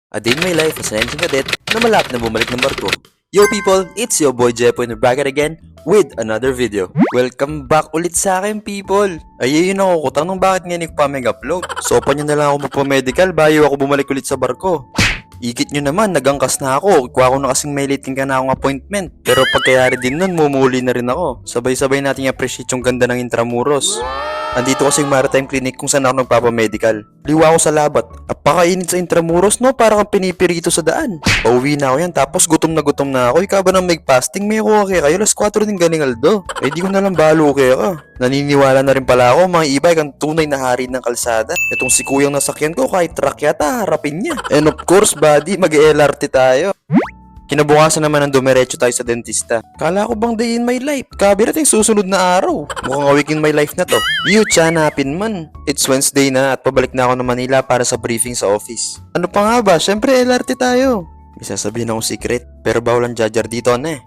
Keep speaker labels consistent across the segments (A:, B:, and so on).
A: A day in my life as an engine cadet na malapit na bumalik ng barko. Yo people, it's your boy Jepo in the bracket again with another video. Welcome back ulit sa akin people. Ay yun ako kutang nung bakit nga nagpa-upload. So pa nyo na lang ako magpa-medical bayo ako bumalik ulit sa barko. Ikit nyo naman, nagangkas na ako. Kuha ko na kasing may late ka na akong appointment. Pero pagkayari din nun, mumuli na rin ako. Sabay-sabay natin i-appreciate yung ganda ng Intramuros. Andito kasi yung Maritime Clinic kung saan ako nagpapamedical. Liwa ako sa labat. Napakainit sa Intramuros no, para kang pinipirito sa daan. Pauwi na ako yan, tapos gutom na ako. Ikaw ba nang mag-fasting? May kuha kaya kayo, alas 4 din galing aldo. Eh di ko na lang balo kaya ka. Naniniwala na rin pala ako, mga e-bike ang tunay na hari ng kalsada. Itong si kuyang nasakyan ko, kahit truck yata, harapin niya. And of course, buddy, mag-LRT tayo. Kinabukasan naman ang dumiretso tayo sa dentista. Kala ko bang day in my life? Kabirat yung susunod na araw. Mukhang a week in my life na to. Hanapin man. It's Wednesday na at pabalik na ako ng Manila para sa briefing sa office. Ano pa nga ba? Syempre LRT tayo. May sasabihin akong secret, pero bawal ang jajar dito na eh.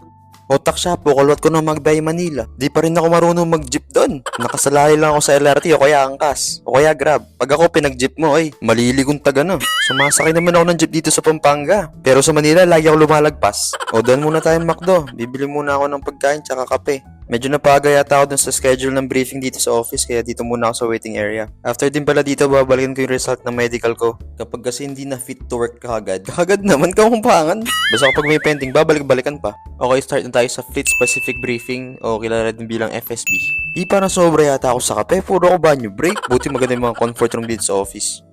A: Otak siya po, kalwat ko na magbay Manila. Di pa rin ako marunong mag-jeep doon. Nakasalay lang ako sa LRT o kaya angkas. O kaya grab. Pag ako pinag-jeep mo ay maliligong taga na. Sumasakay naman ako ng jeep dito sa Pampanga. Pero sa Manila, lagi ako lumalagpas. O doon muna tayo McDo. Bibili muna ako ng pagkain tsaka kape. Medyo napaga yata ako dun sa schedule ng briefing dito sa office kaya dito muna ako sa waiting area. After din pala dito, babalikan ko yung result ng medical ko. Kapag kasi hindi na fit to work kagad naman kaumpangan. Basta kapag may pending, babalik-balikan pa. Okay, start na tayo sa Fleet Specific Briefing o kilala din bilang FSB. Di parang sobra yata ako sa kape, puro ako banyo break. Buti maganda yung mga comfort room dito sa office.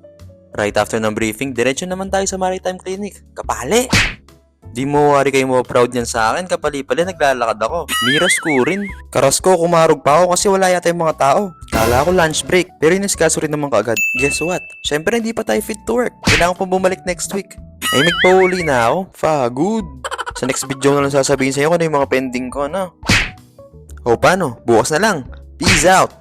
A: Right after ng briefing, diretso naman tayo sa Maritime Clinic. Kapali! Di mo wari kayo mo proud yan sa akin, kapali-pali naglalakad ako. Miras ko rin. Karas ko, kumarog pa ako kasi wala yata yung mga tao. Kala ko lunch break, pero iniskaso rin naman kaagad. Guess what? Syempre hindi pa tayo fit to work. Kailangan pa bumalik next week. Ay magpauli na ako. Good. Sa next video na lang sasabihin sa'yo kung ano yung mga pending ko, no? O paano? Bukas na lang. Peace out!